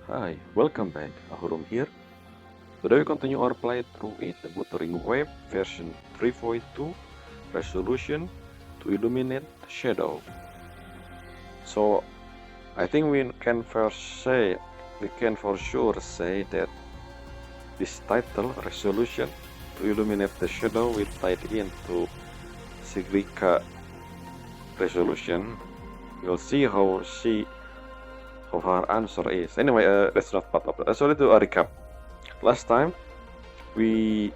Hi, welcome back. Ahurum here. Today we continue our playthrough in the Wuthering Waves version 3.2 resolution to illuminate the shadow. So I think we can for sure say that this title, resolution to illuminate the shadow, will tie into Sigrika resolution. We'll see how her answer is. Anyway, that's not part of it. So let's do a recap. Last time we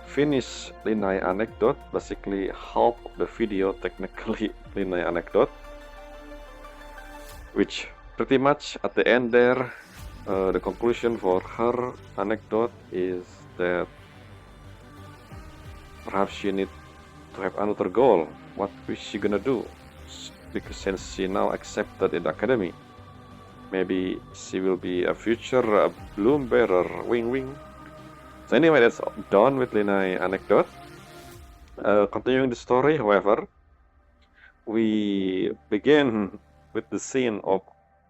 finished Linai Anecdote, basically half of the video technically Linai Anecdote, which pretty much at the end there, the conclusion for her anecdote is that perhaps she need to have another goal. What is she gonna do? Because since she now accepted in the academy, maybe she will be a future bloom bearer, wing wing. So anyway, that's done with Linai Anecdote. Continuing the story, however, we begin with the scene of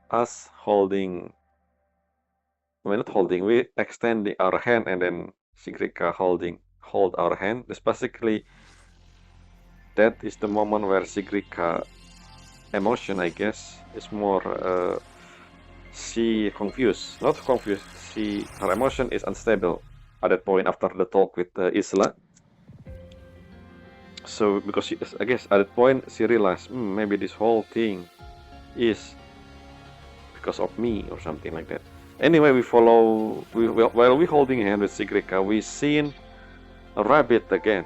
us holding, well, not holding, we extending our hand and then Sigrika hold our hand. That's basically, that is the moment where Sigrika emotion, I guess, is more, she confused, not confused, her emotion is unstable at that point after the talk with Isla. So because I guess at that point she realized maybe this whole thing is because of me or something like that. Anyway, while we holding hand with Sigrika, we seen a rabbit again.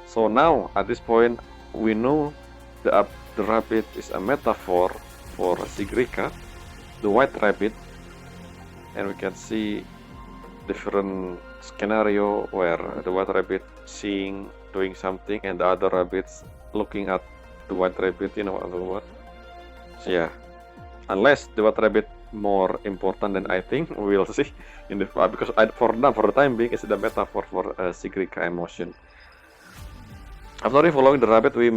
So now at this point we know the rabbit is a metaphor for Sigrika, the white rabbit, and we can see different scenario where the white rabbit seeing doing something and the other rabbits looking at the white rabbit, you know what? So yeah, unless the white rabbit more important than I think, we will see in the because for the time being it's the metaphor for Sigrika emotion. After following the rabbit, we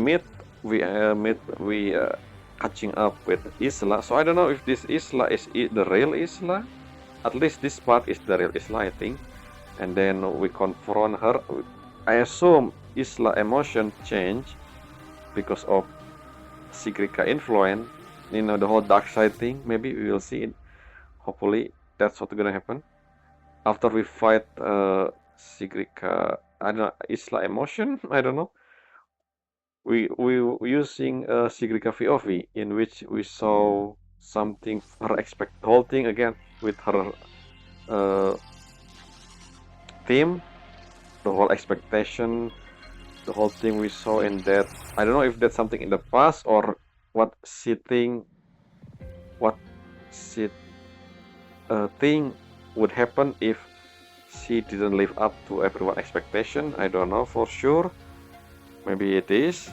catching up with Isla. So I don't know if this Isla is the real Isla. At least this part is the real Isla, I think. And then we confront her. I assume Isla emotion change because of Sigrika influence. You know, the whole dark side thing. Maybe we will see it. Hopefully that's what's gonna happen. After we fight Sigrika, I don't know, Isla emotion. I don't know. We using Sigrika VOV in which we saw something her expect whole thing again with her theme, the whole expectation, the whole thing we saw in that. I don't know if that's something in the past or what she think would happen if she didn't live up to everyone's expectation. I don't know for sure. Maybe it is.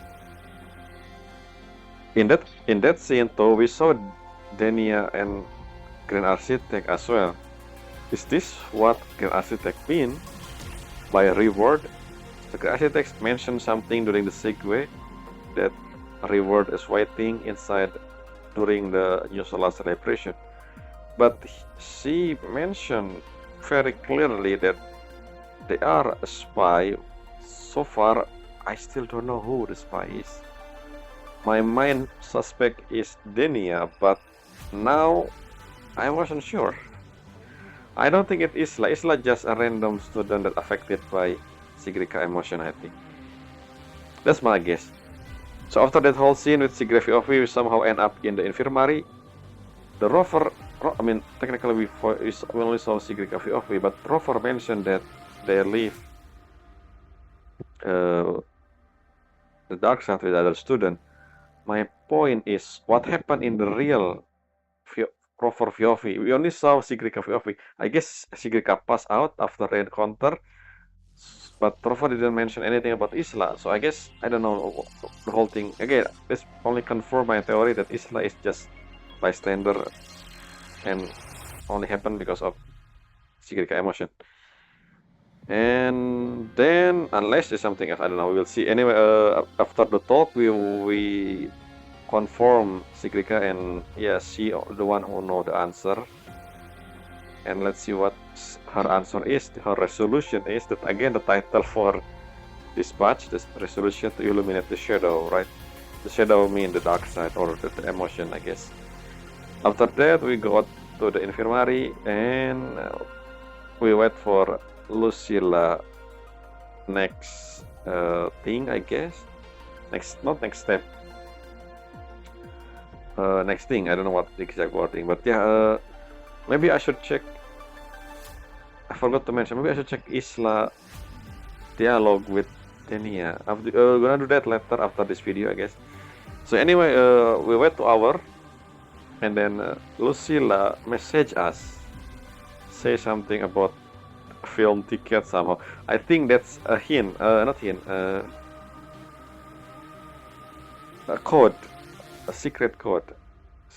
In that scene though, we saw Denia and Grand Architect as well. Is this what Grand Architect mean by reward? The Grand Architect mentioned something during the segue that a reward is waiting inside during the New Solar celebration. But she mentioned very clearly that they are a spy. So far, I still don't know who the spy is. My main suspect is Denia, but now I wasn't sure. I don't think it is Isla. Isla just a random student that affected by Sigrika emotion, I think. That's my guess. So after that whole scene with Sigrika VOV, we somehow end up in the infirmary. The rover, I mean, technically we only saw Sigrika VOV, but rover mentioned that they leave the dark side with other student. My point is, what happened in the real rover VOV? We only saw Sigrika VOV. I guess Sigrika passed out after the encounter, but rover didn't mention anything about Isla. So I guess, I don't know, the whole thing. Again, this only confirm my theory that Isla is just bystander and only happened because of Sigrika emotion. And then, unless there's something else, I don't know, we will see. Anyway, after the talk, we confirm Sigrika, and yeah, she the one who know the answer. and let's see what her answer is. Her resolution is that, again, the title for this patch, this resolution to illuminate the shadow, right? The shadow mean the dark side or the emotion, I guess. After that, we go to the infirmary and we wait for Lucilla next thing, I guess. Not next step. Next thing, I don't know what the exact wording, but yeah, maybe I should check. I forgot to mention, maybe I should check Isla dialogue with Denia. We're gonna do that later after this video, I guess. So anyway, we wait 2 hours, and then Lucilla message us, say something about film ticket somehow. I think that's a hint, not hint, a code, a secret code.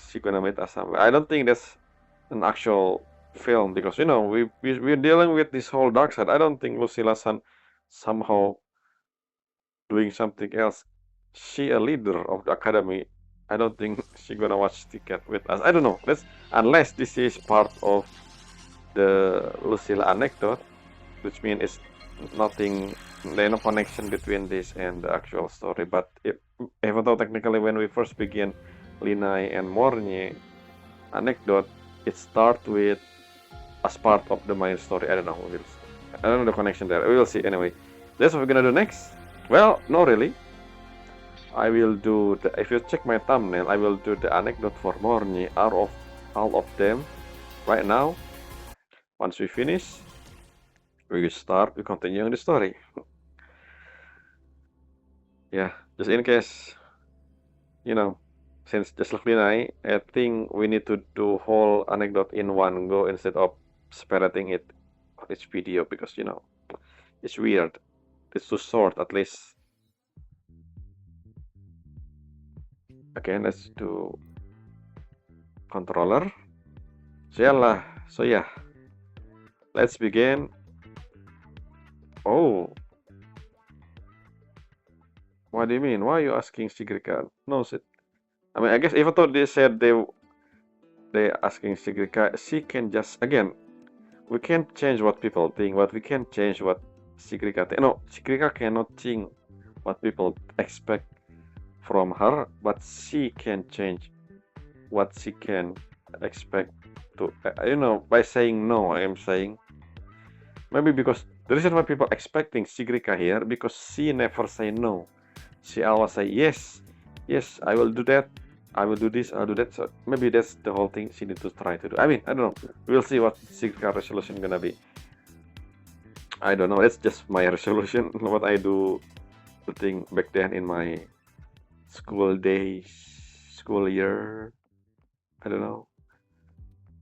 She gonna meet us somewhere. I don't think that's an actual film because we're dealing with this whole dark side. I don't think Lucilla-san somehow doing something else. She a leader of the academy. I don't think she gonna watch ticket with us. I don't know. Unless this is part of the Lucilla anecdote, which means it's nothing. There's no connection between this and the actual story. But even though technically when we first begin Linai and Mornye anecdote, it starts with as part of the main story. I don't know. I don't know the connection there. We will see anyway. That's what we're gonna do next. Well, no, really. I will do if you check my thumbnail, I will do the anecdote for Mornye out of all of them right now. Once we finish, we continue the story. Yeah, just in case, since just like Linai, I think we need to do whole anecdote in one go instead of separating it on each video because, it's weird. It's too short at least. Again, let's do controller. So yeah, let's begin. Oh, what do you mean? Why are you asking Sigrika? No, I mean, I guess even though they said they asking Sigrika, she can just, again, we can't change what people think, but we can change what Sigrika think. No, Sigrika cannot change what people expect from her, but she can change what she can expect to, by saying no. I am saying maybe because the reason why people expecting Sigrika here, because she never say no. She always say yes, I will do that, I will do this, I'll do that. So maybe that's the whole thing she need to try to do. I mean, I don't know. We'll see what Sigrika resolution gonna be. I don't know. That's just my resolution. What I do the thing back then in my school days, school year. I don't know.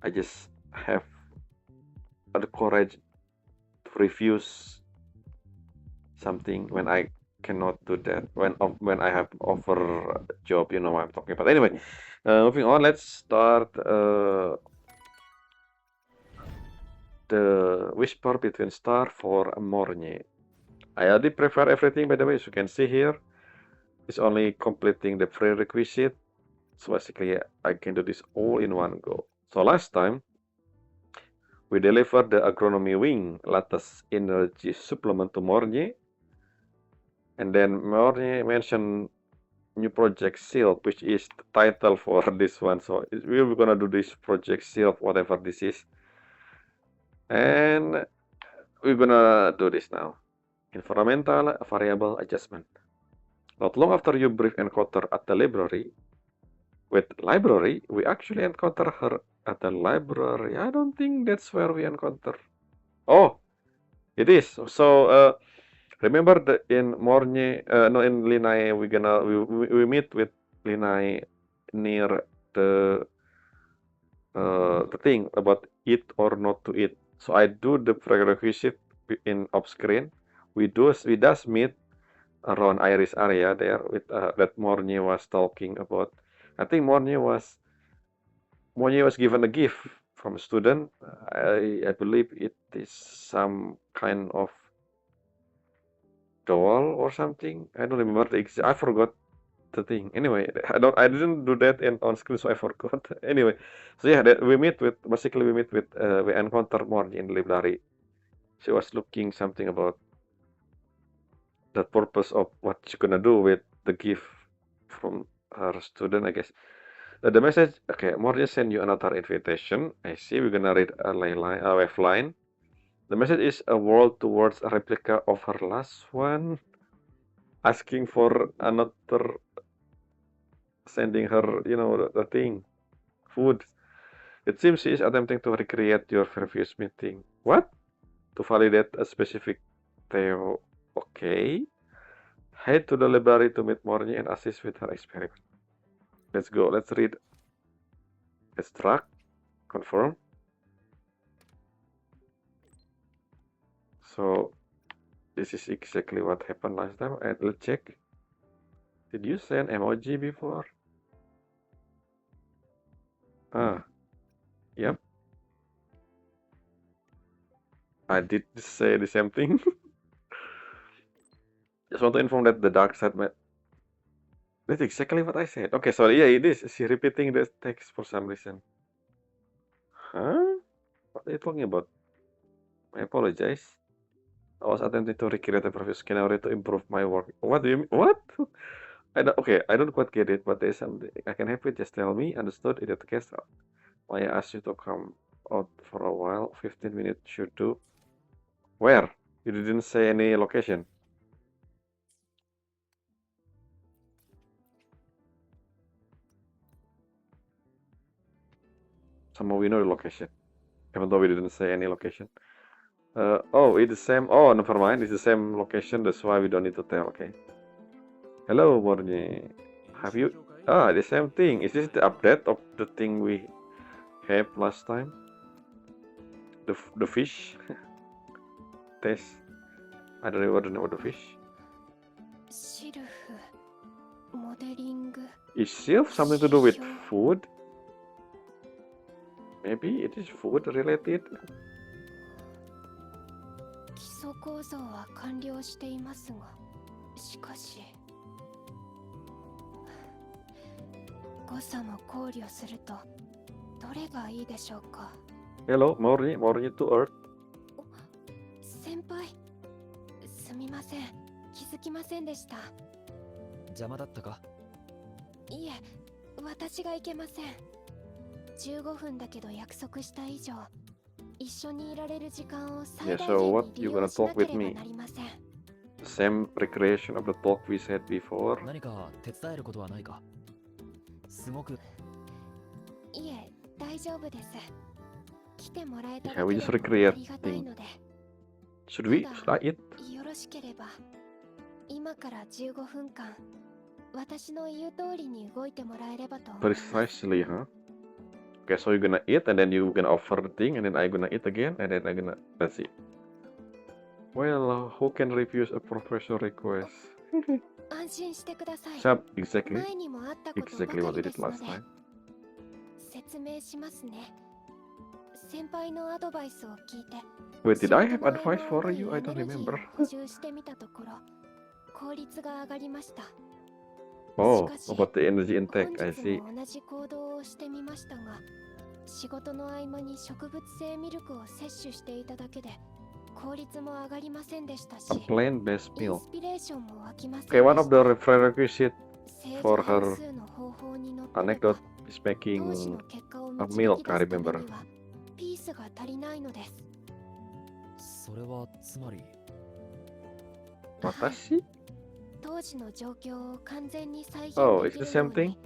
I just have the courage to refuse something when I cannot do that. When I have offer job, you know what I'm talking about. Anyway, moving on. Let's start the whisper between star for Mornye. I already prepare everything, by the way, as you can see here. It's only completing the prerequisite. So basically, I can do this all in one go. So last time, we delivered the agronomy wing latest energy supplement to Mornye. And then Mornye mentioned new project Silk, which is the title for this one. So we're gonna do this project Silk, whatever this is. And we're gonna do this now. Environmental variable adjustment. Not long after your brief encounter at the library, we actually encounter her at the library. I don't think that's where we encounter. Oh, it is. So remember in Mornye, no, in Linai, we meet with Linai near the thing about eat or not to eat. So I do the prerequisite in off screen. We does meet around Iris area there with that Mornye was talking about. I think Mornye was given a gift from a student. I believe it is some kind of doll or something. I don't remember I forgot the thing. Anyway, I didn't do that on screen, so I forgot. Anyway, so yeah, we encounter Mornye in the library. She was looking something about the purpose of what she's gonna do with the gift from her student, I guess. The message, okay, Mornye send you another invitation. I see. We're gonna read a wave line. The message is a world towards a replica of her last one, asking for another, sending her, the thing, food. It seems she is attempting to recreate your previous meeting. What? To validate a specific Theo. Okay. Head to the library to meet Mornye and assist with her experiment. Let's go. Let's read. Extract. Confirm. So, this is exactly what happened last time. And let's check. Did you send emoji before? Ah, yep. I did say the same thing. Just want to inform that the dark side might... That's exactly what I said. Okay, so yeah, it is. She repeating the text for some reason. Huh? What are you talking about? I apologize. I was attempting to recreate a previous scenario to improve my work. What do you mean? What? I don't quite get it, but there's something I can help with. Just tell me. Understood? In that case, I asked you to come out for a while. 15 minutes should do. Where? You didn't say any location. Somehow we know the location, even though we didn't say any location. Oh, it's the same. Oh, never mind. It's the same location. That's why we don't need to tell. Okay. Hello, Mornye. Have you? Ah, the same thing. Is this the update of the thing we had last time? The fish test. I don't know the name of the fish. Is Sylph something to do with food? Maybe it is food related. 基礎構造は完了していますが、しかし誤差も考慮するとどれがいいでしょうか。 Hello, Mornye to Earth. 先輩、すみません、気づきませんでした。邪魔だったか？いえ、私がいけません。15分だけど約束した以上、一緒にいられる時間を最大限に利用しなければなりません。Same recreation of the talk we said before. 何か手伝えることはないか？すごく。いえ、大丈夫です。来てもらえたら Yeah, we just ありがたい recreating. ので。Should I eat? よろしければ、今から15分間、私の言う通りに動いてもらえればと思います。 Precisely, huh? Okay, so you're gonna eat and then you're gonna offer the thing and then I'm gonna eat again and then I'm gonna... Let's see. Well, who can refuse a professional request? 安心してください。 Sub, exactly. 前にもあったことば Exactly か what we りで did すの last で、 time. 説明しますね。先輩のアドバイスを聞いて、 Wait, did I have 仕事の advice 合間を for you? I エ don't ネルギー remember. を補充してみたところ、効率が上がりました。 Oh, しかし、 about the energy 本 intake, I 日 see. も同じ行動をしてみましたが、仕事の合間に植物性ミルクを摂取していただけで効率も上がりませんでしたし、 A plant-based イン meal. スピレーションも湧きません Okay, でした。 one of the prerequisites 正 for 常 her 変数の方法にのっとれば anecdote is 当時 making の結果を a 導 milk, き I 出すため remember. にはピースが足りないのです。それはつまり。Watashi? 当時の状況を完全に再現 Oh, で it's き the るよ same う thing? に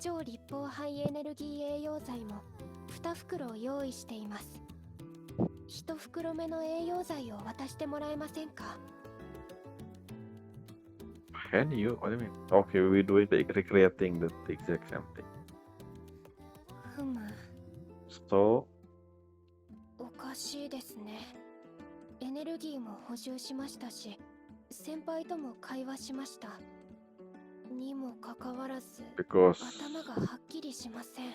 超立方肺エネルギー栄養剤も2袋用意しています。1袋目の栄養剤を渡してもらえませんか？ Can you? What do you mean? Okay, we do it recreating the exact same thing. ふむ、 So, おかしいですね。エネルギーも補充しましたし、先輩とも会話しました。にもかかわらず、 because 頭がはっきりしません。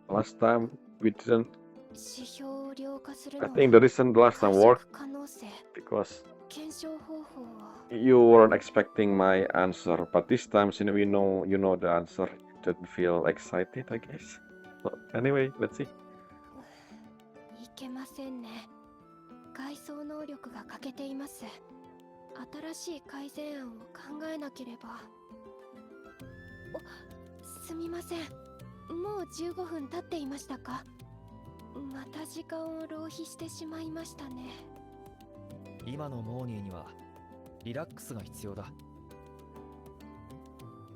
last time we didn't. 指標を量化する I の think は the reason the last time 解釈 worked 可能性。 because 検証方法は You weren't expecting my answer, but this time since you know the answer, you don't feel excited, I guess. So, anyway, let's see. いけませんね。外装能力が欠けています。新しい改善案を考えなければ。すみません。もう15分経っていましたか？また時間を浪費してしまいましたね。今のモーニーにはリラックスが必要だ。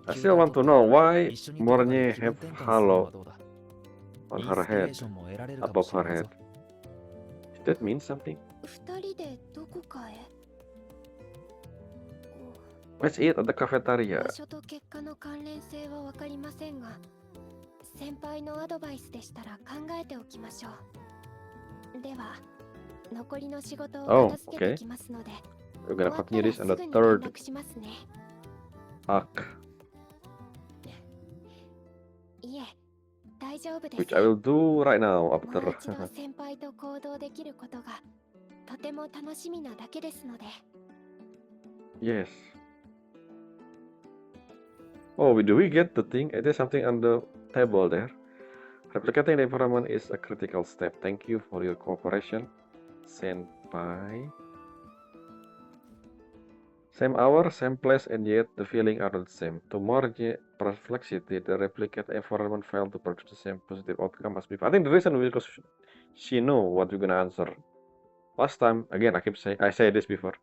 I still want to know why 一緒にどこかで Mornye 気分 have 転換するの halo はどうだ？ on イン her スピレー head, ションも得られるかも above しれ her ない head. ぞ。 Does that mean something? 二人でどこかへ？ Let's eat at the cafeteria. 場所と結果の関連性はわかりませんが、先輩のアドバイスでしたら考えておきましょう。では、残りの仕事を片付けてきますので、 We're 終 gonna わった continue ら this す in ぐ the に連 third 絡しますね。 arc, いえ、大丈夫です。 which I will do right now もう after. 一度先輩と行動できることがとても楽しみなだけですので。 Yes. Oh, do we get the thing? There's something on the table there. Replicating the environment is a critical step. Thank you for your cooperation, Senpai. Same hour, same place, and yet the feeling are not the same. To Mornye perplexity, the replicate environment failed to produce the same positive outcome as before. I think the reason is because she know what we're gonna answer. Last time, again, I say this before.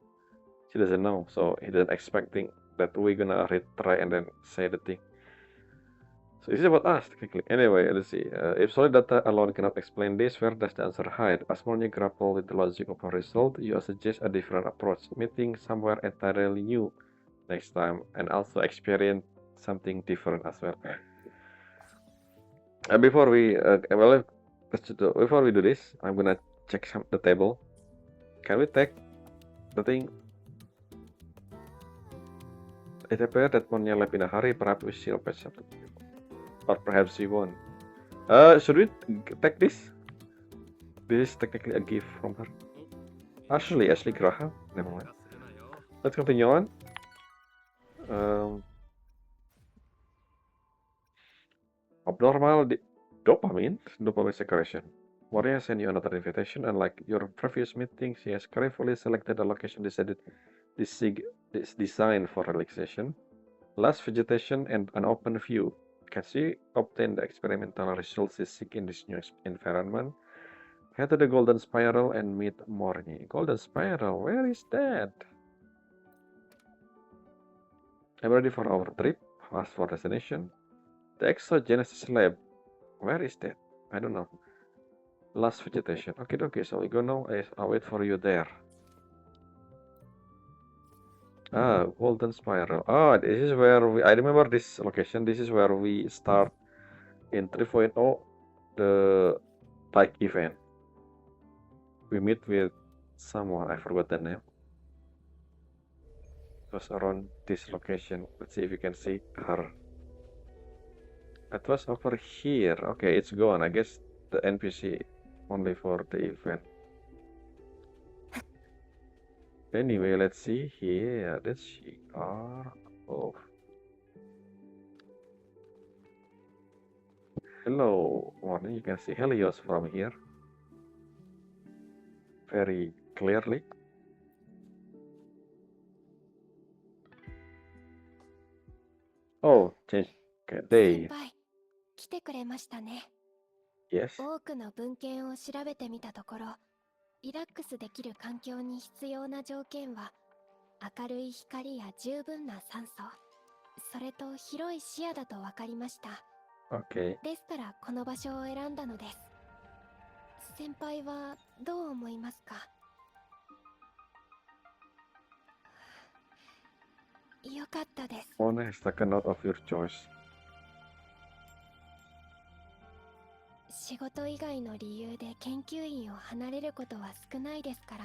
She doesn't know, so he doesn't expecting that we're gonna retry and then say the thing. So this is about us, technically. Anyway, let's see. If solid data alone cannot explain this, where does the answer hide? As Mornye grapple with the logic of her result, you suggest a different approach, meeting somewhere entirely new next time, and also experience something different as well. Before we before we do this, I'm gonna check the table. Can we take the thing? It appears that Mornye left in a hurry. Perhaps we shall patch up, or perhaps we won't. Should we take this? This is technically a gift from her. Ashley Graham. Never mind. Let's continue on. Abnormal dopamine secretion. Mornye sent you another invitation. Unlike your previous meeting, she has carefully selected a location designed for relaxation, less vegetation, and an open view. Can she obtain the experimental results she seeks in this new environment? Head to the Golden Spiral and meet Mornye. Golden Spiral, where is that? I'm ready for our trip. Ask for destination. The Exogenesis Lab. Where is that? I don't know. Last vegetation. Okay, so we go now. I'll wait for you there. Ah, Golden Spiral. Ah, this is where I remember this location. This is where we start in 3.0, the bike event. We meet with someone, I forgot the name. It was around this location. Let's see if you can see her. It was over here. Okay, it's gone. I guess the NPC only for the event. Anyway, let's see here. That's she are. Oh. Hello, Mornye. You can see Helios from here very clearly. Oh, change day. 先輩、来てくれましたね。 Yes. 多くの文献を調べてみたところ、リラックスできる環境に必要な条件は明るい光や十分な酸素、それと広い視野だと分かりました。 Okay. でしたらこの場所を選んだのです。先輩はどう思いますか？よかったです。 Mornye has taken note of your choice. 仕事以外の理由で研究員を離れることは少ないですから、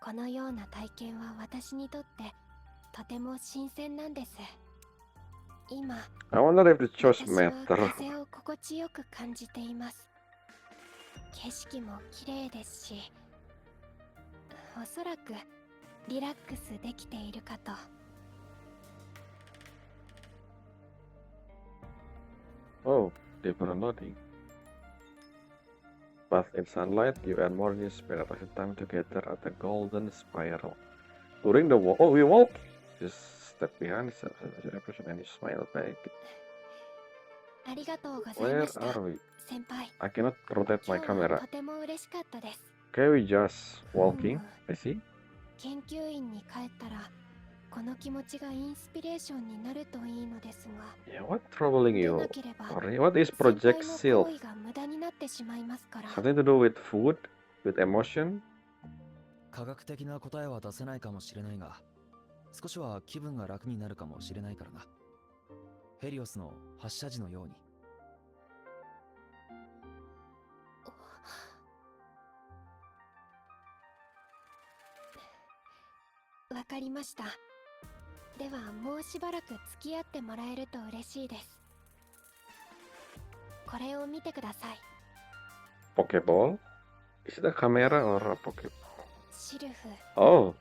このような体験は私にとってとても新鮮なんです。今、 I wonder if the choice 私は matter. 風を心地よく感じています。景色も綺麗ですし、おそらくリラックスできているかと。Oh, different loading. Bath in sunlight, you and Mornye spend a lot of time together at the Golden Spiral. During the walk, oh, we walk. Just step behind the person and you smile back. ありがとうござい Where ました are we? 先輩。 I cannot rotate 今 my 日は camera. とても嬉しかったです。 Okay, we just walking. I see. 研究員に帰ったらこの気持ちがインスピレーションになるといいのですが、 Yeah, what troubling で you? なければ Mornye? What is 先 Project 輩の Seal? 行為が無駄になってしまいますから。 Something to do with food? With emotion? 科学的な答えは出せないかもしれないが、少しは気分が楽になるかもしれないからな。ヘリオスの発射時のように。わかりました。ではもうしばらく付き合ってもらえると嬉しいです。これを見てください。 Pokeball? Is it a camera or a Pokeball? シルフ、 Oh,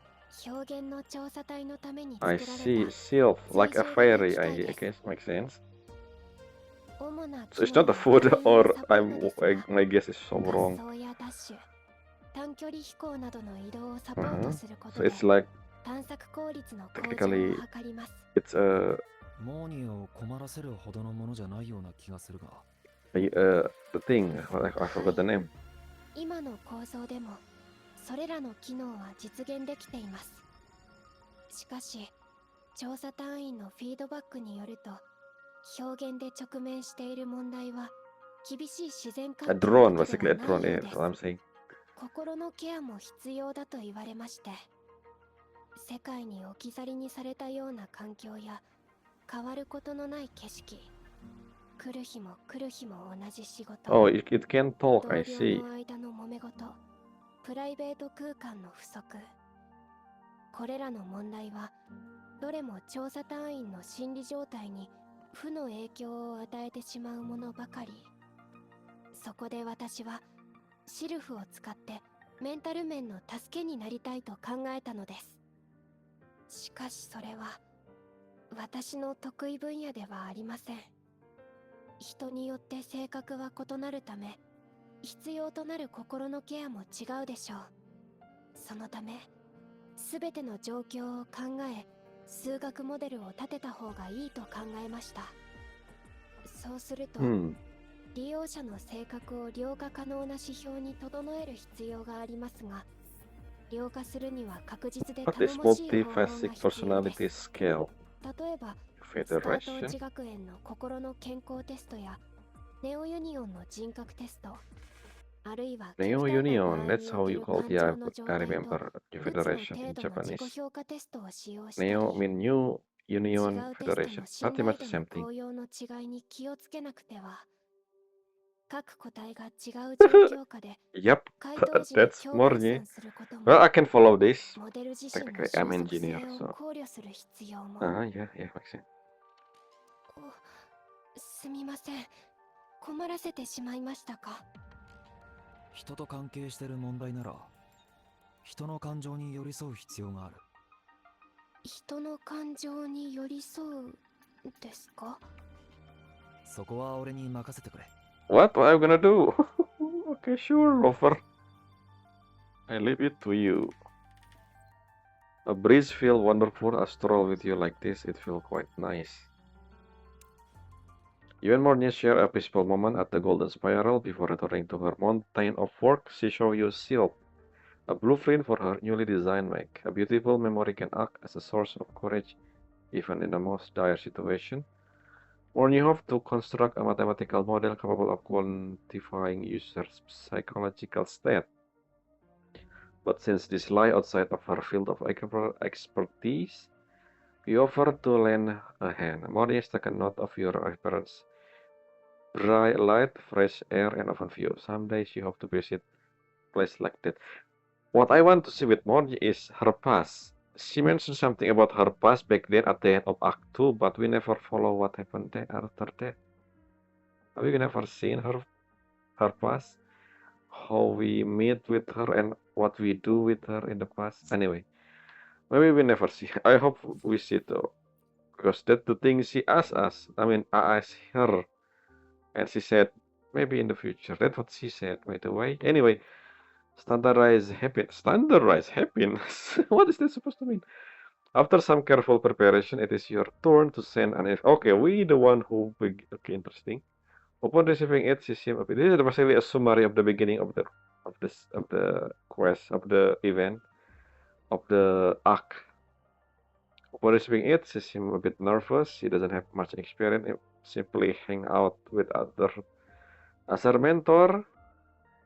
表現の調査隊のために I 作ら see. れ Seal, like a fairy. I guess makes sense. た主な So 機 it's 能 not a は food 火炎 or のサポートですが、 my guess is so 滑 wrong. 走やダッシュ、短距離飛行などの移動をサポートするこ So とで it's like 探索効率の向上を technically 図ります。 it's a モーニーを困らせるほどのものじゃないような気がするが。the thing. I forgot the name. 今の構造でもそれらの機能は実現できています。しかし調査隊員のフィードバックによると、表現で直面している問題は厳しい自然 A 環境 drone, だけ basically で a は drone. ないよ Yeah, うで that's す。 what I'm saying. 心のケアも必要だと言われまして、世界に置き去りにされたような環境や変わることのない景色、来る日も来る日も同じ仕事、 Oh, it can talk. 同 I 僚 see. の間の揉め事、プライベート空間の不足、これらの問題はどれも調査隊員の心理状態に負の影響を与えてしまうものばかり。そこで私はシルフを使ってメンタル面の助けになりたいと考えたのです。しかしそれは私の得意分野ではありません。人によって性格は異なるため、必要となる心のケアも違うでしょう。そのため全ての状況を考え、数学モデルを立てた方がいいと考えました。そうすると、 Hmm. 利用者の性格を量化可能な指標に整える必要がありますが、量化するには確実で What 頼 is もしい方法が multifaceted 必要で personality す。 scale? 例えばスタート Federation? 内学園の心の健康テストやネオユニオンの人格テスト、あるいは Neo 極端な Union, 場合 that's に how おけ you る call 感 it. Yeah, 情の状 I 態と remember うつの Federation 程 in 度の自己 Japanese. 評価テストを使用したり、 Neo mean New 違 Union うテスト Federation. の信 Pretty 頼 much 度 the の same thing. 効用の違いに気をつけなくては。各個体が違う状況下で Yep, 回答時に that's 強分 Mornye. 散することも、 Well, I can follow this. モデル自身の Technically, 収 I'm 束 engineer, 性を so. 考慮する必要も。 Yeah, makes sense. すみません、困らせてしまいましたか。人と関係してる問題なら、人の感情に寄り添う必要がある。人の感情に寄り添うですか。そこは俺に任せてくれ。What am I gonna do? Okay, sure, Rover. I leave it to you. A breeze feel wonderful. A stroll with you like this, it feel quite nice. You and Mornye share a peaceful moment at the Golden Spiral before returning to her mountain of work. She shows you Seal, a blueprint for her newly designed mech. A beautiful memory can act as a source of courage even in the most dire situation. Mornye hopes to construct a mathematical model capable of quantifying users' psychological state. But since this lies outside of her field of expertise, we offer to lend a hand. Mornye has taken note of your appearance. Bright light, fresh air, and open view. Someday she hopes to visit a place like that. What I want to see with Mornye is her past. She mentioned something about her past back then at the end of Act 2, but we never follow what happened there after that. Have you never seen her past? How we meet with her and what we do with her in the past? Anyway, Maybe we never see. I hope we see though. Because that's the thing she asked us. I mean, I asked her. And she said, maybe in the future. That's what she said, by the way. Anyway, standardized happiness. What is that supposed to mean? After some careful preparation, it is your turn to send an. Okay, we the one who. Okay, interesting. Upon receiving it, she seemed. This is basically a summary of the beginning of the quest of the event of the arc. Upon receiving it, she seemed a bit nervous. She doesn't have much experience. Simply hang out with other. As her mentor,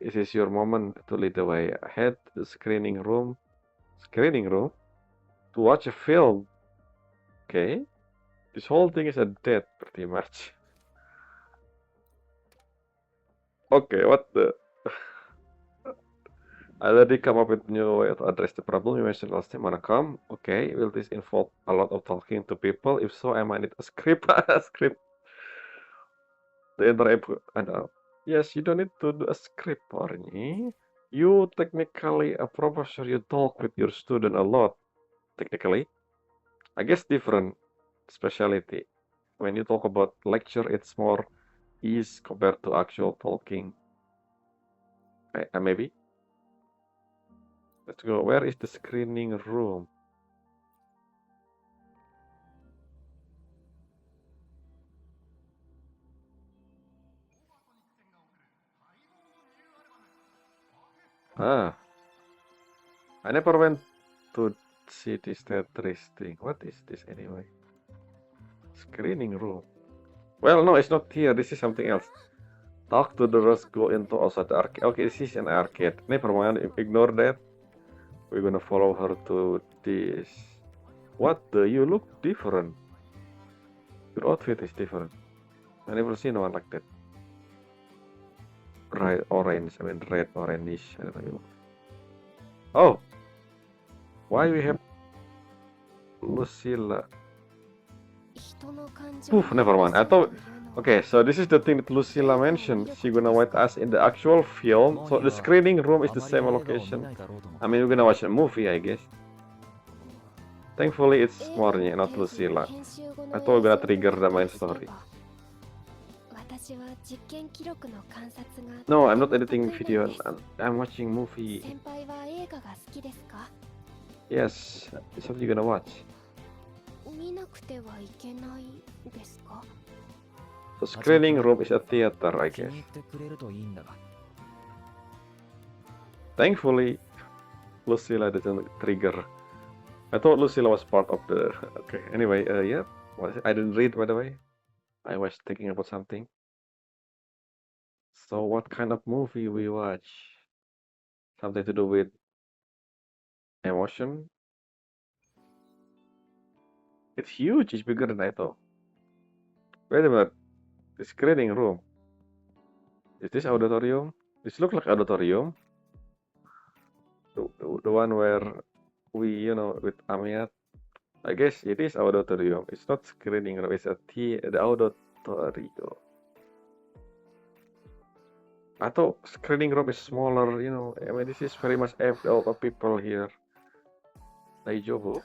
this is your moment to lead the way. Head to the screening room to watch a film. Okay, this whole thing is a date, pretty much. Okay, what the? I already come up with new way to address the problem you mentioned last time. Wanna come? Okay, will this involve a lot of talking to people? If so, I might need a script. A script. The entire I know. Yes, you don't need to do a script, Mornye. You technically a professor. You talk with your student a lot. Technically, I guess different specialty. When you talk about lecture, it's more ease compared to actual talking. Maybe. Let's go. Where is the screening room? Ah, I never went to see this Tetris thing. What is this anyway? Screening room. Well, no, it's not here. This is something else. Talk to the rest, go into outside the arcade. Okay, this is an arcade. Never mind, ignore that. We're gonna follow her to this. What the? You look different. Your outfit is different. I never seen one like that. Right, orange. I mean, red, orange. I don't know. Oh, why we have Lucilla? Poof, never mind. I thought. Okay, so this is the thing that Lucilla mentioned. She gonna watch us in the actual film. So the screening room is the same location. I mean, we're gonna watch a movie, I guess. Thankfully, it's Mornye, not Lucilla. I thought we're gonna trigger the main story. No, I'm not editing video. I'm watching movie. Yes, it's what you're gonna watch. The screening room is a theater, I guess. Thankfully, Lucilla doesn't trigger. I thought Lucilla was part of the. Okay, anyway, yeah. I didn't read, by the way. I was thinking about something. So, what kind of movie we watch? Something to do with emotion? It's huge. It's bigger than I thought. Wait a minute. The screening room. Is this auditorium? This looks like auditorium. The one where we, with Amiat. I guess it is auditorium. It's not screening room. It's the auditorium. I thought screening room is smaller. I mean, this is very much a lot of people here. Daijobu.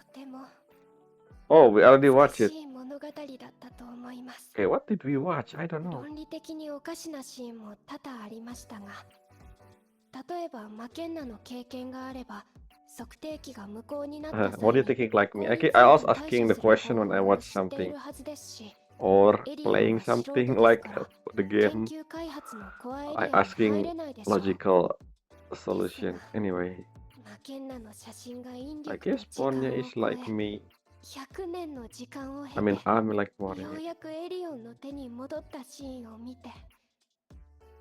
Oh, we already watched it. Okay, what did we watch? I don't know. 例えばマケンナの経験があれば測定器が無効になった What do you thinking like me? I was asking the question when I watched something or playing something like the game. I asking logical solution. Anyway, I guess Mornye is like me. I mean, I'm like Mornye. ようやくエリオンの手に戻ったシーンを見て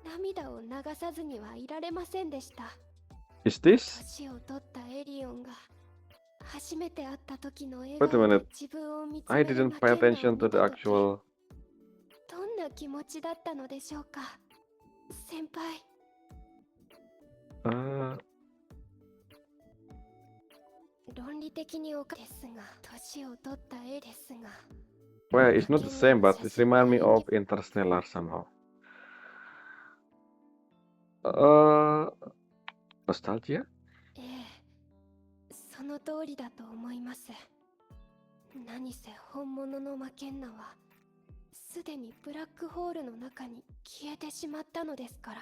涙を流さずにはいられませんでした。 Is this? 年を取ったエリオンが初めて会った時の笑 Wait a 顔で minute. 自分を見つ I める didn't マ pay ケンナを attention 見 to た the 時 actual. どんな気持ちだったのでしょうか先輩。論理的におかですが年を取った絵ですが Well, it's not the same, but it reminds me of Interstellar somehow. Nostalgia? ええその通りだと思います。何せ本物の魔剣ナはすでにブラックホールの中に消えてしまったのですから。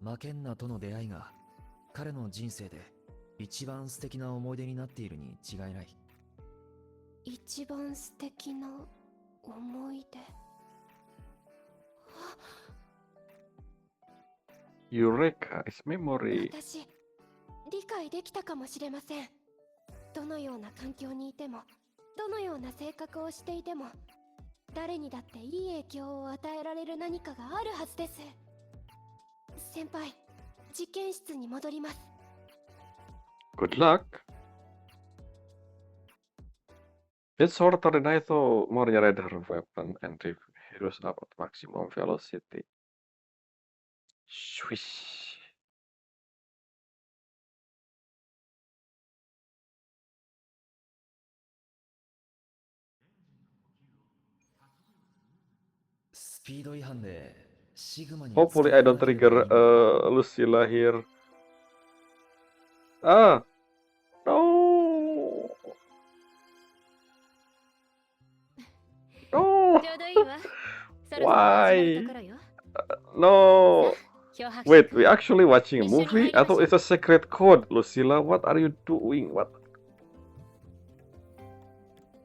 マケンナとの出会いが彼の人生で一番素敵な思い出になっているに違いない。一番素敵な思い出。 Eureka is memory. 私理解できたかもしれません。どのような環境にいても、どのような性格をしていても、誰にだっていい影響を与えられる何かがあるはずです。先輩、実験室に戻ります。 Good luck. It's shorter than I thought. Mornye read her weapon and heroes up at maximum velocity. Swish. Speed 違反でシグマに Hopefully I don't trigger Lucilla here. Ah! No! No! ちょうどいいわ。そろそろ始まる Why? ところよ。 No! 漂白 Wait, we actually watching a 一緒に入 movie? り I ましょ thought う。 it's a secret code. Lucilla, what are you doing? What?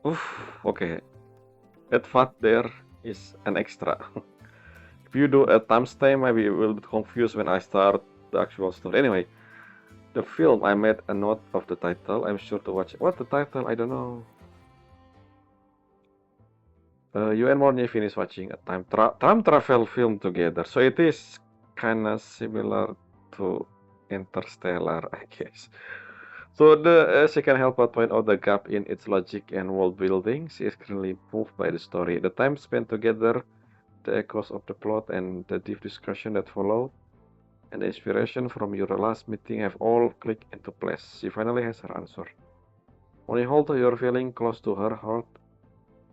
Oof, okay. That part there is an extra. If you do a timestamp, maybe it will be confused when I start the actual story. Anyway, the film, I made a note of the title. I'm sure to watch it. What the title? I don't know. You and Mornye finished watching a time travel film together. So it is kind of similar to Interstellar, I guess. So she can help but point out the gap in its logic and world building. She is currently moved by the story. The time spent together, the echoes of the plot, and the deep discussion that followed, and the inspiration from your last meeting have all clicked into place. She finally has her answer. When you hold your feeling close to her heart,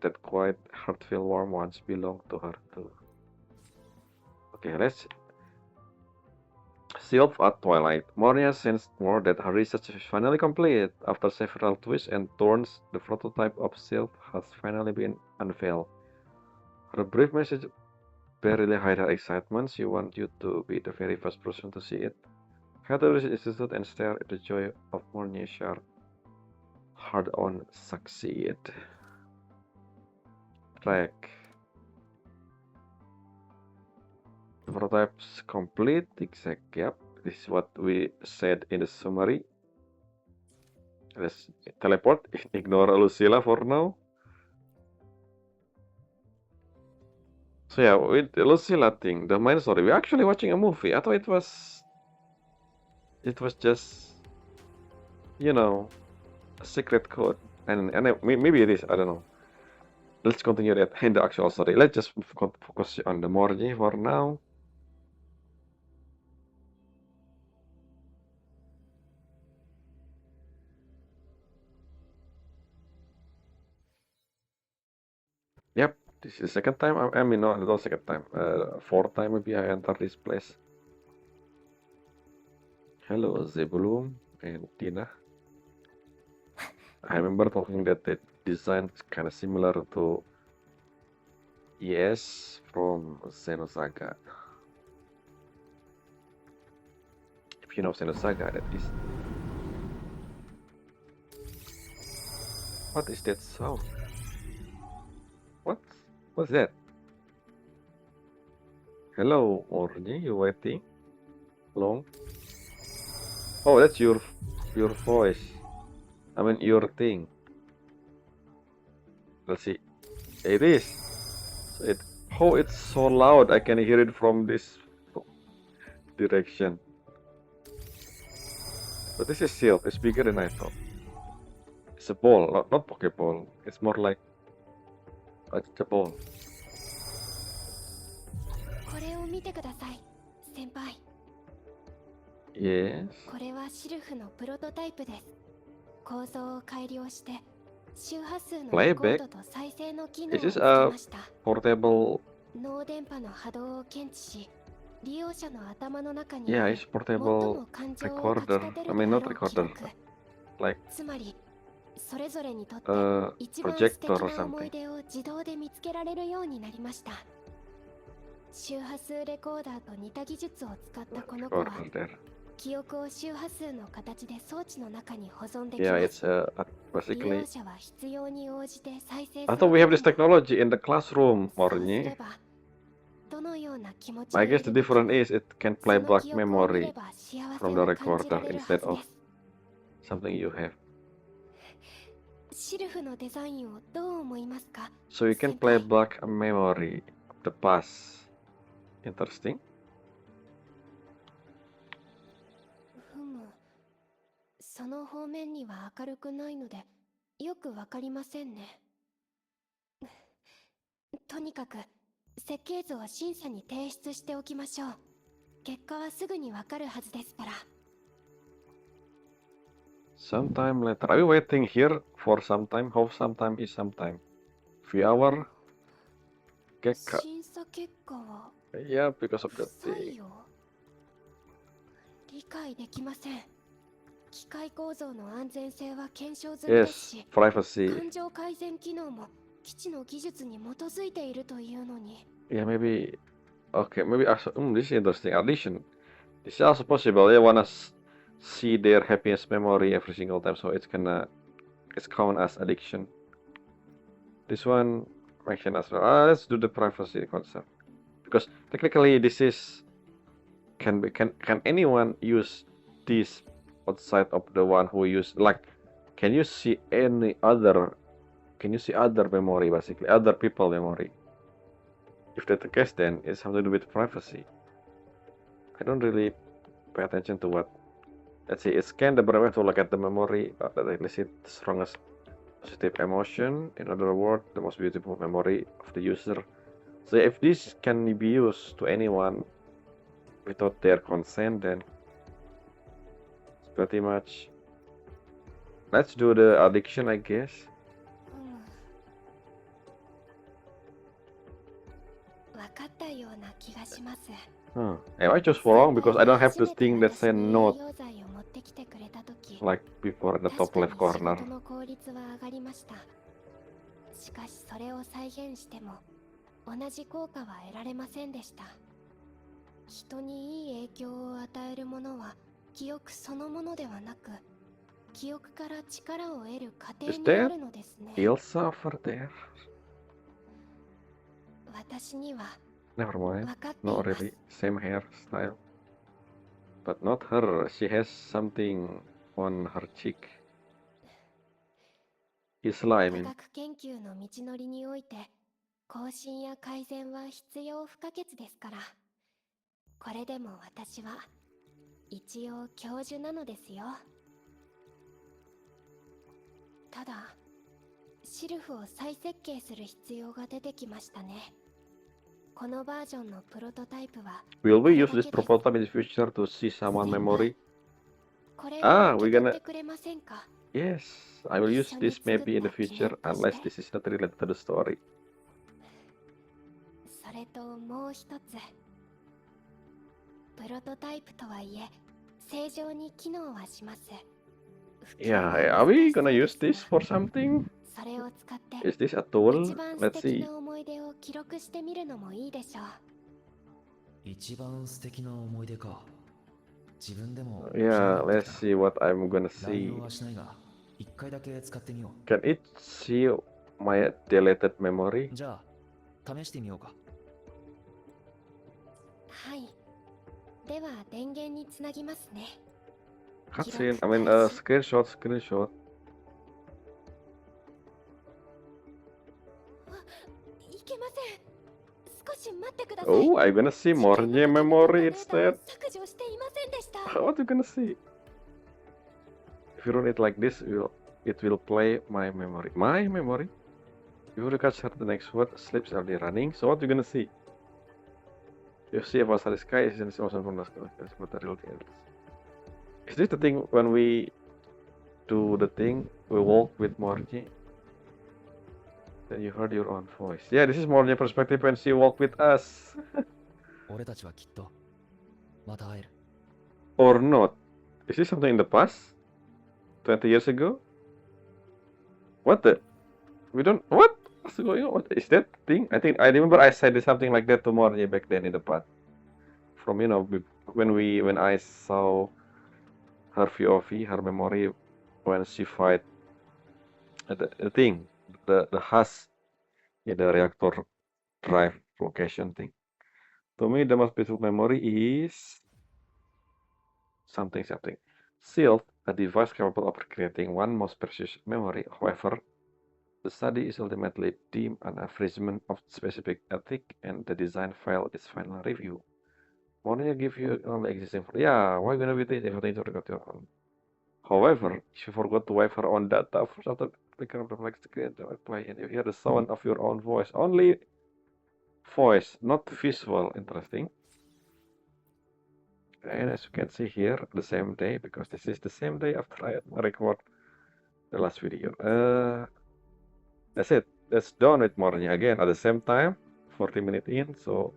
that quiet, heartfelt warm once belonged to her too. Okay, let's Sylph at Twilight. Mornye sensed more that her research is finally complete. After several twists and turns, the prototype of Sylph has finally been unveiled. Her brief message barely hid her excitement. She wants you to be the very first person to see it. Head to the Research Institute and stare at the joy of Mornye share. Hard on succeed. Track. The prototype's complete. Exact. Yep. This is what we said in the summary. Let's teleport. Ignore Lucilla for now. So yeah, with the Lucilla thing, the main story, we're actually watching a movie. I thought it was just, you know, a secret code, and maybe it is. I don't know. Let's continue that in the actual story. Let's just focus on the Mornye for now. Yep, this is the second time. I mean, no, not second time. Fourth time maybe I enter this place. Hello, Zebulun and Tina. I remember talking that the design is kind of similar to Yes from Xenosaga. If you know Xenosaga, that is. What is that sound? What's that? Hello, Mornye, you waiting? Long? Oh, that's your voice. I mean your thing. Let's see. It is. So it's so loud. I can hear it from this direction. But this is sealed. It's bigger than I thought. It's a ball, not Pokeball. It's more like a ball. これを見てください、先輩。 Yes. これはシルフのプロトタイプです。構造を改良して周波数のレコードと再生の機能をつけました。 Portable. 脳電波の波動を検知し、利用者の頭の中に Yeah, it's portable recorder. I mean not recorder. like つまりそれぞれにとって a 一番素敵 projector or な思い something. 出を自動で見つけられるようになりました。周波数レコーダーと似た技術を使ったこの子は Recorder there. 記憶を周波数の形で装置の中に保存でき Yeah, ま it's す。利用 basically. 者は必要に応じて再生 I する thought こ we と have も this technology in the classroom, そうす Mornye. ればどのような気持ち I でい guess the る時 difference も is it can そ play の black 記憶を見れ memory ば幸せ from the を感じら recorder れるは instead ず of です。 something you have. シルフのデザインをどう思いますか？ So you can 先 play 輩 back a memory of the past. Interesting. ふむ、その方面には明るくないのでよくわかりませんね。とにかく設計図を審査に提出しておきましょう。結果はすぐにわかるはずですから。 Sometime later. Are we waiting here for some time? How sometime is sometime? Few hour? Gekka. 審査結果は Yeah, because of 不 the 採 thing. 用。理解できません。機械構造の安全性は検証済みです Yes, し、 privacy. 感情改善機能も基地の技術に基づいているというのに。 Yeah, maybe. Okay, maybe also. This is interesting. Addition. This is also possible. They wanna see their happiness memory every single time, so it's count as addiction. This one mention as well. Let's do the privacy concept because technically this is can anyone use this outside of the one who use like can you see any other memory basically other people memory? If that's the case, then it's something to do with privacy. I don't really pay attention to what. Let's see, it scanned the brain to look at the memory that elicit the strongest positive emotion. In other words, the most beautiful memory of the user. So if this can be used to anyone without their consent, then it's pretty much. Let's do the addiction, I guess. 分かったような気がします。 Am I just wrong because I don't have this thing that say note 栄養剤を持ってきてくれたとき、 like before in the 確 top かに left 仕 corner. 事の効率は上がりました。しかしそれを再現しても同じ効果は得られませんでした。人にいい影響を与えるものは記憶そのものではなく、記憶から力を得る過程 Is に there あるのですね。 Ilsa over there? 私には Never mind. 分かってい Not ます。 really. Same hairstyle. But not her. She has something on her cheek. Isla, I 科 mean. 学研究の道のりにおいて更新や改善は必要不可欠ですから。これでも私は一応教授なのですよ。ただシルフを再設計する必要が出てきましたね。このバージョンのプロトタイプは Will we これ use だけ this です。 prototype in the future to see someone 先輩、 memory? これ Ah, を we're 受け取っ gonna. てくれませんか？ Yes, I will use 一緒に this 作っ maybe in the た記 future 念と unless して。 this is not related to the story. それともう一つ。プロトタイプとはいえ正常に機能はします。普及 Yeah, は are we 難しそう gonna で use す this が、 for something? それを使って Is this a 一 tool? 番素 Let's 敵 see. な思い出を記録してみるのもいいでしょう。一番素敵な思い出か。自分でも Yeah, let's see what I'm gonna 乱 see. 用はしないが、一回だけ使ってみよ Can it see my deleted memory? う。じゃあ、試してみようか。はい。では電源につなぎますね。 Cutscene. I mean, screenshot. いけません。少し待ってください。 Oh, I'm gonna see 実験の Mornye 時に memory 撮ったデータを instead. 削除していませんでした。 What are you gonna see? If you run it like this, it will play my memory. My memory? You will catch her the next word. Slips are running. So what are you gonna see? You see about the sky is awesome from the sky. Is this the thing when we do the thing? We walk with Mornye. Then you heard your own voice. Yeah, this is Mornye perspective when she walked with us. 俺たちはきっと、また会える。 Or not? Is this something in the past? 20 years ago? What the? We don't. What? What's going on? What is that thing? I remember I said something like that to Mornye back then in the past. From when I saw her POV, her memory when she fight the thing, the husk in the reactor drive location thing. To me, the most beautiful memory is something. Sealed, a device capable of creating one most precious memory. However, the study is ultimately deemed an infringement of specific ethic, and the design failed its final review. Mornye give you only existing. Yeah, why gonna be this? Everything to record your own. However, she forgot to wipe her own data for after clicking on the flex to create the play, and you hear the sound of your own voice. Only voice, not visual. Interesting. And as you can see here, the same day, because this is the same day after I record the last video. That's it. That's done with Mornye again at the same time, 40 minutes in. So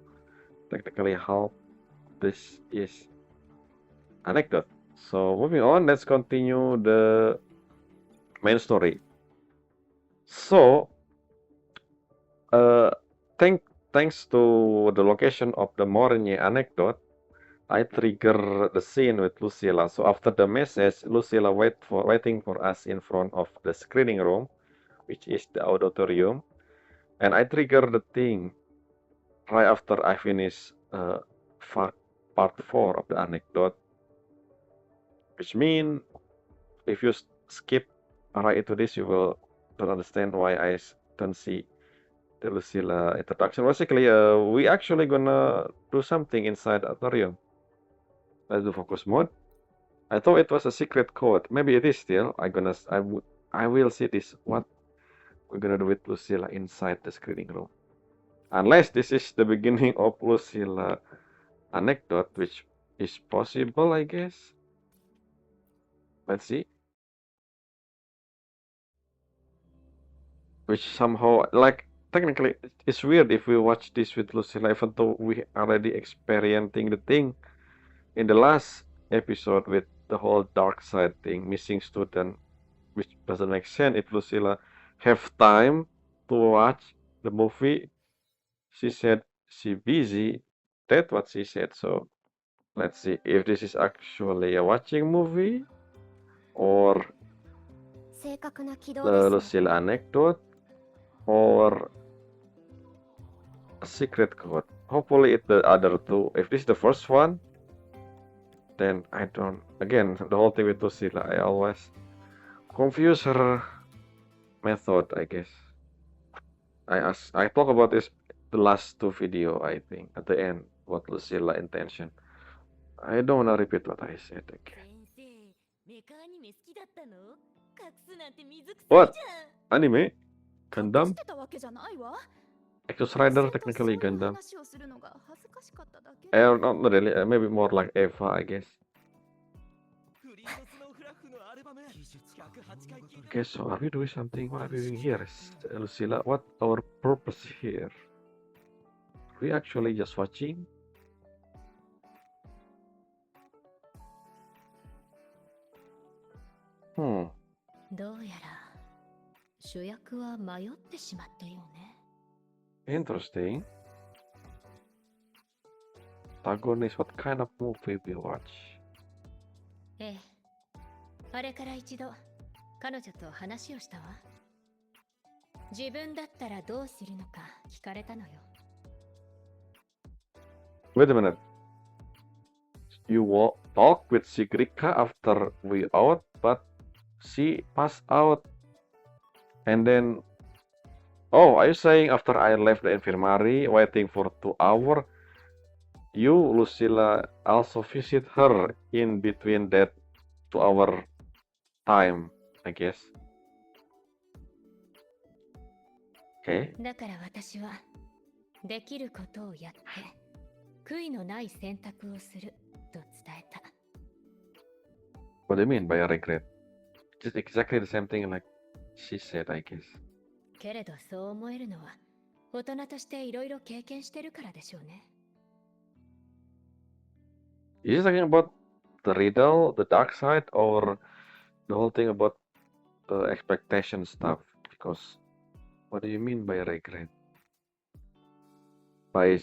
technically, how this is anecdote. So moving on, let's continue the main story. So, thanks to the location of the Mornye anecdote, I trigger the scene with Lucilla. So after the message, Lucilla waiting for us in front of the screening room, which is the auditorium, and I trigger the thing right after I finish part 4 of the anecdote, which means if you skip right into this, you will don't understand why I don't see the Lucilla introduction. Basically, we actually gonna do something inside the auditorium. Let's do focus mode. I thought it was a secret code. Maybe it is still. I will see this. What we're gonna do with Lucilla inside the screening room. Unless this is the beginning of Lucilla anecdote, which is possible, I guess. Let's see. Which somehow, like, technically, it's weird if we watch this with Lucilla, even though we already experiencing the thing in the last episode with the whole dark side thing, missing student, which doesn't make sense if Lucilla have time to watch the movie. She said she busy. That's what she said. So let's see if this is actually a watching movie or the Lucilla anecdote or a secret code. Hopefully it's the other two. If this is the first one, then I don't. Again, the whole thing with Lucilla, I always confuse her method, I guess. I talk about this the last two video, I think, at the end, what Lucilla intention. I don't wanna repeat what I said again. What? Anime? Gundam? Exos Rider technically Gundam. Not really, maybe more like Eva, I guess. Okay, so are we doing something? What are we doing here? Lucilla, what our purpose here? Are we actually just watching? Hmm. どうやら主役は迷ってしまってるよね。 Interesting. Protagonist, what kind of movie we watch? ええ、あれから一度彼女と話をしたわ。自分だったらどうするのか聞かれたのよ。 Wait a minute. You talk with Sigrika after we out, but she passed out. And then, oh, are you saying after I left the infirmary, waiting for 2 hours, you, Lucilla, also visit her in between that 2 hour time, I guess. Okay. だから私はできることをやって悔いのない選択をすると伝えた。 What do you mean by a regret? Just exactly the same thing like she said, I guess. けれどそう思えるのは大人としていろいろ経験してるからでしょうね。 Is he talking about the riddle, the dark side, or the whole thing about the expectation stuff. Because what do you mean by regret? By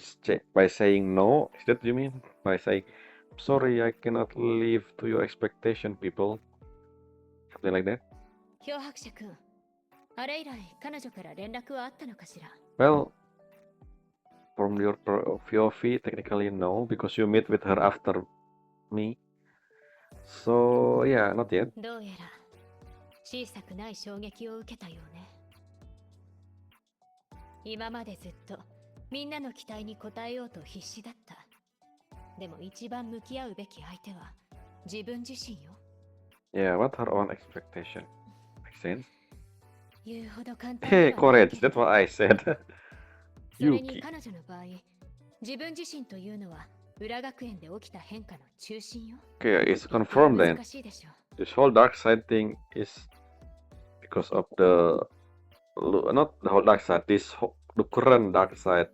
saying no? Is that what you mean? By saying, sorry, I cannot live to your expectation, people. Something like that. 漂白者君、あれ以来彼女から連絡はあったのかしら？ Well, from your POV, technically no, because you meet with her after me. So yeah, not yet. どうやら小さくない衝撃を受けたようね。今までずっとみんなの期待に応えようと必死だった。でも一番向き合うべき相手は自分自身よ。Yeah, what her own expectation? Makes sense. 言うほど簡単 Hey, ではない courage, け that's ど、 what I said. それに Yuki. 彼女の場合、自分自身というのは裏学園で起きた変化の中心よ。 Okay, it's confirmed then. 難しいでしょう。 This whole dark side thing is because of the not the whole dark side. The current dark side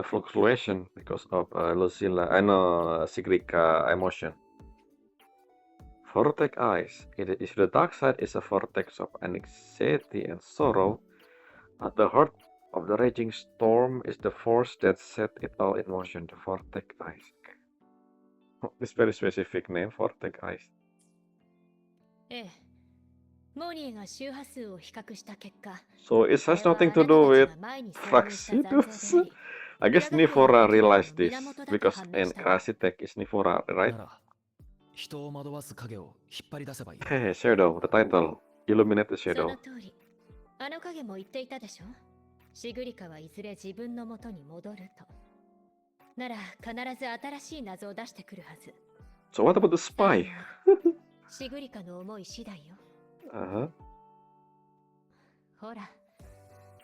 fluctuation because of Lucilla. I know Sigrika emotion. Vortex eyes. If the dark side is a vortex of anxiety and sorrow, at the heart of the raging storm is the force that set it all in motion. The vortex eyes. This very specific name, vortex eyes. ええ。モーニエが周波数を比較した結果、 So it has nothing to do with Fraxidus. I guess Nifora realized this because in Krasitek is Nifora, right? なら、人を惑わす影を引っ張り出せばいい。 Hey, Shadow, the title. Illuminate the そ Shadow. の通り。あの影も言っていたでしょ。シグリカはいずれ自分の元に戻ると。なら必ず新しい謎を出してくるはず。 So what about the spy? シグリカの思い次第よ。 Uh-huh. ほら、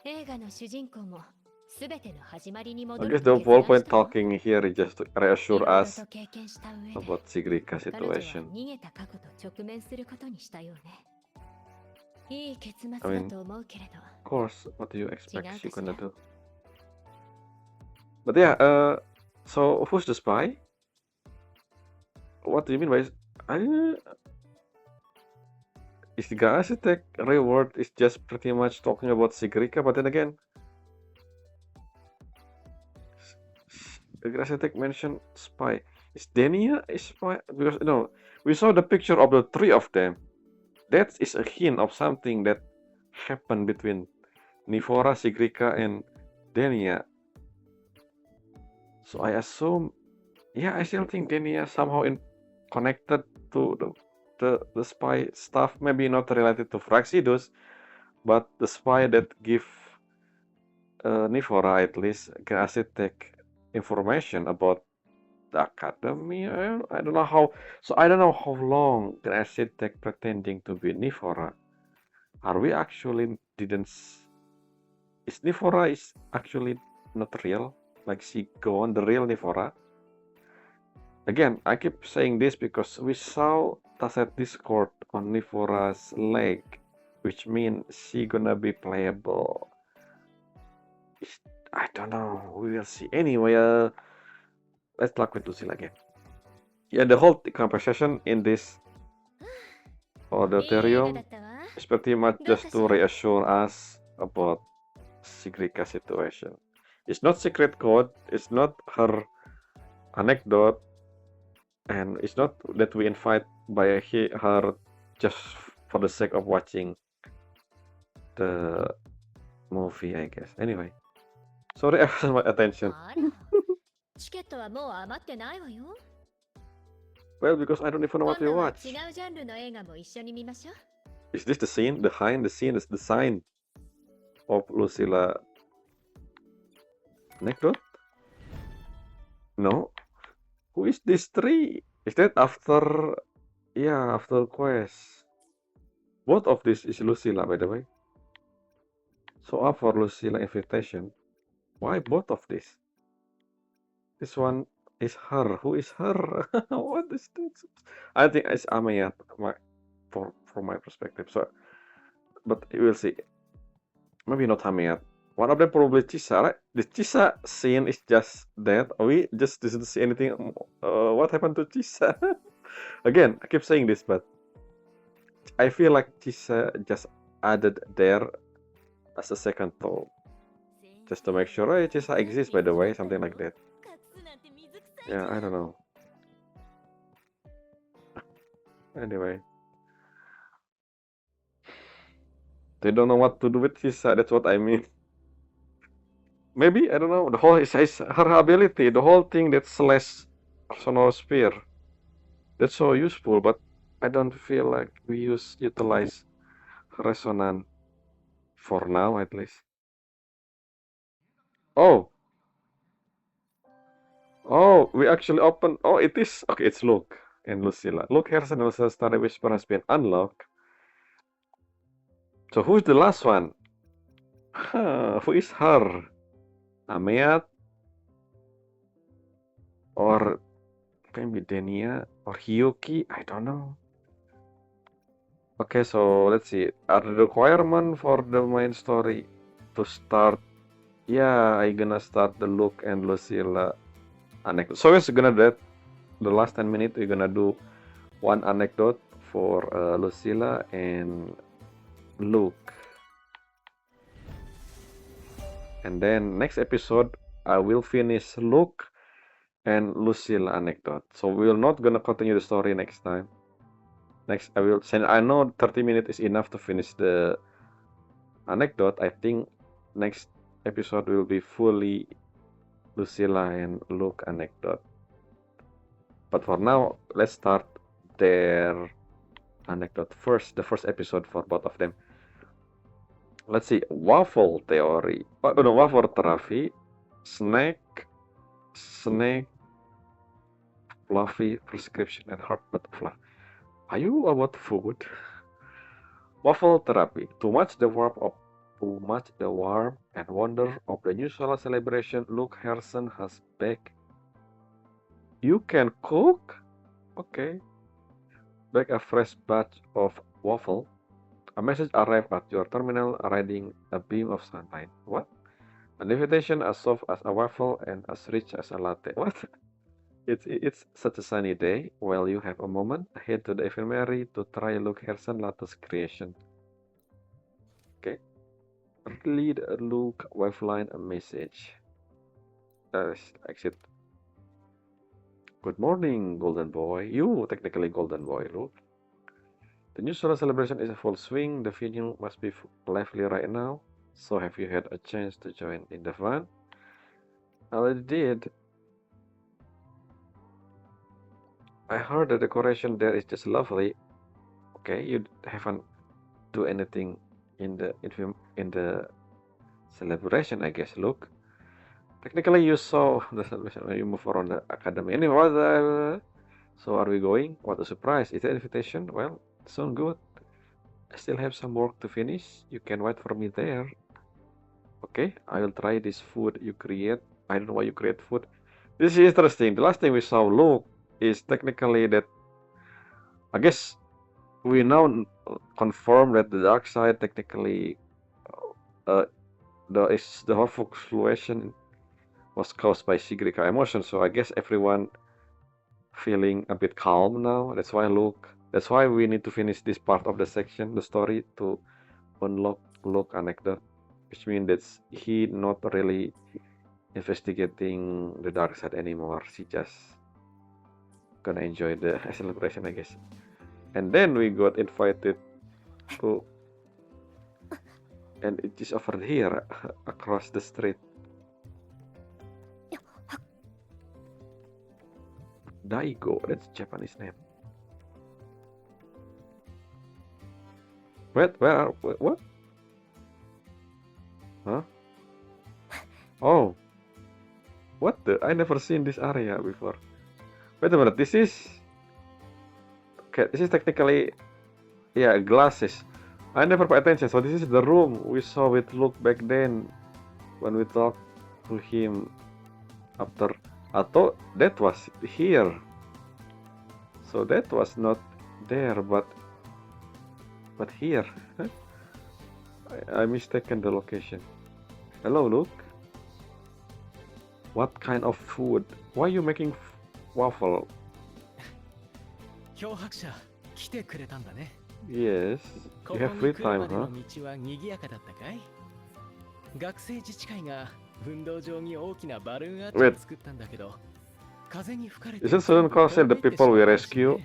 映画の主人公もすべての始まりに I 戻 guess る the と決 whole 断 point したわ。 talking here is just to reassure いろいろ us と経験した上で、 about Sigrika 彼女は situation. 逃げた過去と直面することにしたよね。いい結末 I だ mean, と思うけれど。 Of course, what do you expect違う she's かしら。 gonna do? But yeah, so who's the spy? What do you mean by is the Architect reward is just pretty much talking about Sigrika, but then again, the Architect mentioned spy. Is Denia a spy? Because no, we saw the picture of the three of them. That is a hint of something that happened between Nifora, Sigrika, and Denia. So I assume, yeah, I still think Denia somehow connected to the spy stuff. Maybe not related to Fraxidus, but the spy that give Nifora at least Architect information about the academy. I don't know how. So I don't know how long the Architect pretending to be Nifora. Are we actually didn't? Is Nifora is actually not real? Like she go on the real Nifora? Again, I keep saying this because we saw Tasset Discord on Nifora's leg, which means she gonna be playable. I don't know. We will see. Anyway, let's talk with Lucille again. Yeah, the whole conversation in this いい映画だ auditorium ったわ。 is pretty much just to reassure us about Sigrika's situation. It's not secret code. It's not her anecdote, and it's not that we invite by her just for the sake of watching the movie, I guess. Anyway, sorry I wasn't my attention. あら、チケットはもう余ってないわよ。 Well, because I don't even know 今 what we 度は watch. 違うジャンルの映画も一緒に見ましょう。 Is this the scene? Behind the scene is the sign of Lucilla Anecdote? No? Who is this tree? Is that after... Yeah, after quest. Both of this is Lucilla, by the way. So up for Lucilla invitation. Why both of this? This one is her. Who is her? What is this? I think it's Amaya, from my perspective. So, but we will see. Maybe not Hamiyat. One of them probably Chisa, right? The Chisa scene is just that. We just didn't see anything. What happened to Chisa? Again, I keep saying this, but I feel like Chisa just added there as a second thought, just to make sure, hey, Chisa exists, by the way, something like that. Yeah, I don't know. Anyway, they don't know what to do with Chisa. That's what I mean. Maybe, I don't know. The whole is her ability, the whole thing that slash personal sphere. That's so useful, but I don't feel like we utilize resonance for now, at least. Oh, we actually open. Oh, it is okay. It's Luke and Lucilla. Luke Harrison and Lucilla Starry Whisper has been unlocked. So who's the last one? Who is her? Ameat or maybe Denia or Hyuki? I don't know. Okay, so let's see. Are the requirement for the main story to start? Yeah, I gonna start the Luke and Lucilla anecdote. So it's gonna that the last 10 minutes we're gonna do one anecdote for Lucilla and Luke. And then next episode I will finish Luke and Lucilla anecdote. So we're not gonna continue the story next time. Next I will send. I know 30 minutes is enough to finish the anecdote. I think next episode will be fully Lucilla and Luke anecdote. But for now, let's start their anecdote first. The first episode for both of them. Let's see. Waffle theory. Oh, no, waffle therapy. Snack. Fluffy prescription and heart butterfly. Are you about food? Waffle therapy. Too much the warmth and wonder of the new solar celebration Luke Harrison has baked. You can cook? Okay. Bake a fresh batch of waffle. A message arrived at your terminal riding a beam of sunlight. What? An invitation as soft as a waffle and as rich as a latte. What? It's such a sunny day. Well, you have a moment. Head to the infirmary to try Luke Harrison's latest creation. Okay. Lead Luke waveline a message. Exit. Good morning, golden boy. You technically golden boy, Luke. The new solar celebration is in full swing. The venue must be lively right now. So have you had a chance to join in the fun? I already did. I heard the decoration there is just lovely. Okay, you haven't do anything in the celebration, I guess. Look, technically you saw the celebration when you move around the academy. Anyway, so are we going? What a surprise! Is the invitation? Well, sound good. I still have some work to finish. You can wait for me there. Okay, I will try this food you create. I don't know why you create food. This is interesting. The last thing we saw Luke is technically that I guess we now confirm that the dark side technically the whole fluctuation was caused by Shigrika emotion. So I guess everyone feeling a bit calm now. That's why we need to finish this part of the section, the story, to unlock Luke anecdote, which means that he not really investigating the dark side anymore. She just gonna enjoy the celebration, I guess. And then we got invited to, and it is over here across the street. Daigo, that's Japanese name. Wait, what? Huh? Oh, what the? I never seen this area before. Wait a minute, this is technically, yeah, glasses. I never pay attention. So this is the room we saw with Luke back then when we talked to him after. I thought that was here. So that was not there, but here. I mistaken the location. Hello, Luke. What kind of food? Why are you making waffle? 漂白者来てくれたんだね。Yes. こ You こ have に free 来る time, まで huh? の道は賑やかだったかい？学生自治会が運動場に大きなバルーンアーチを作ったんだけど、風に吹かれて Is it certain concept the people we rescue,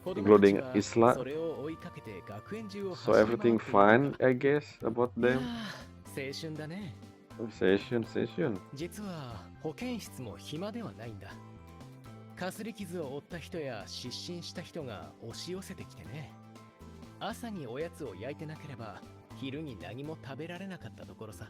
子供たち including は Isla? それを追いかけて学園中を So 走り回 everything っているん fine, だ。 I guess, about いや them? ー、青春だね。 Session. 実は保健室も暇ではないんだ。かすり傷を負った人や失神した人が押し寄せてきてね。朝におやつを焼いてなければ昼に何も食べられなかったところさ。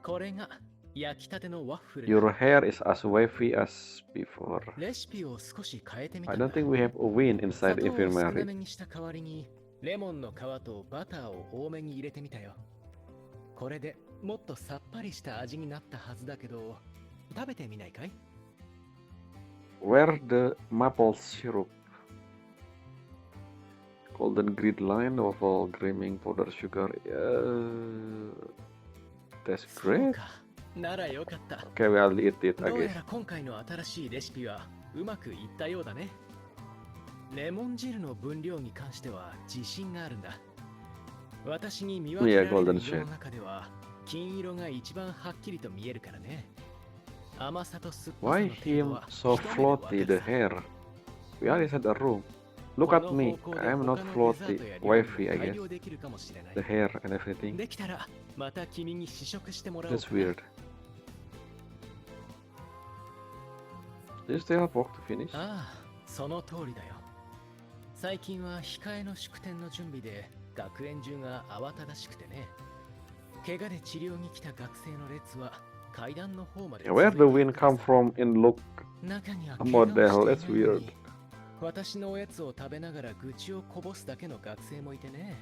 これが焼きたてのワッフルだ。 Your hair is as wavy as before. レシピを少し変えてみた I んだ。 don't think we have a win 砂 inside 糖を少な infirmary. めにした代わりにレモンの皮とバターを多めに入れてみたよ。これでもっとさっぱりした味になったはずだけど、食べてみないかい？ Where the maple syrup? Golden grid line, waffle, creaming, powder sugar. That's そう great. か。ならよかった。 Okay, we'll eat it, ど I うや guess. ら今回の新しいレシピはうまくいったようだね。レモン汁の分量に関しては自信があるんだ。私に見分けられる golden 色 shade. の中では金色が一番はっきりと見えるからね。甘さと酸っぱさ Why の程度 him は so 一目で floaty, わ the かる hair? We are inside a room. Look at me. I'm not floaty, wavy, I guess. The hair and everything. できたらまた君に試食してもらおう That's かな。 weird. Do you still have work to finish? ああ、その通りだよ。最近は控えの祝典の準備で学園中が慌ただしくてね。怪我で治療に来た学生の列は階段の方まで Yeah, where the wind come from in Luuk? 中には What the 怪我 hell? をして That's いないのに weird. 私のおやつを食べながら愚痴をこぼすだけの学生もいてね。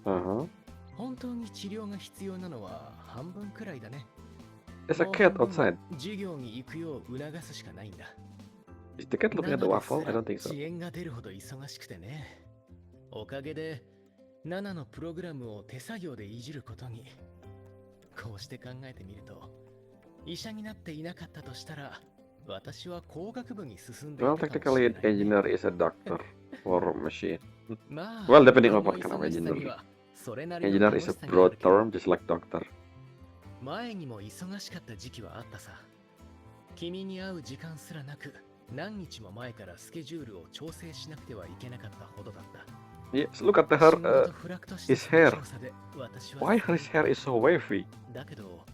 Uh-huh. 本当に治療が必要なのは半分くらいだね。 There's a もう cat 半分は outside. 授業に行くよう促すしかないんだ。 Is the cat looking at the waffle? I don't think so. 遅延が出るほど忙しくてね。おかげで7のプログラムを手作業でいじることに。こうして考えてみると、医者になっていなかったとしたら、私は工学部に進んでい Well, たかもし technically, れ an ないね。 engineer is a doctor or machine. まあ、 Well, depending on こ what の kind of 忙しさ engineer. にはそれなりの Engineer 楽 is し a さがあ broad るけど、 term, just like doctor. 前にも忙しかった時期はあったさ。君に会う時間すらなく、何日も前からスケジュールを調整しなくてはいけなかったほどだった。 Yes, look at her, his hair. Why her hair is so wavy? だけど、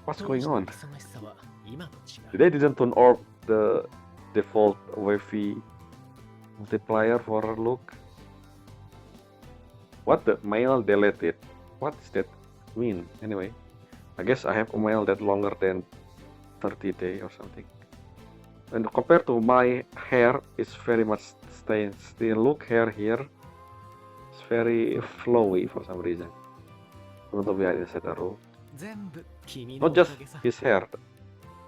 What's 当 going 時の on? 忙しさは今と違う。 They didn't turn off the default wavy multiplier for her look. What the mail deleted? What does that mean? Anyway, I guess I have a mail that longer than 30 days or something. And compared to my hair, it's very much stained. Still, look hair here. It's very flowy for some reason. Don't know why I said a row. 全部君のお Not か just げさ。 his hair,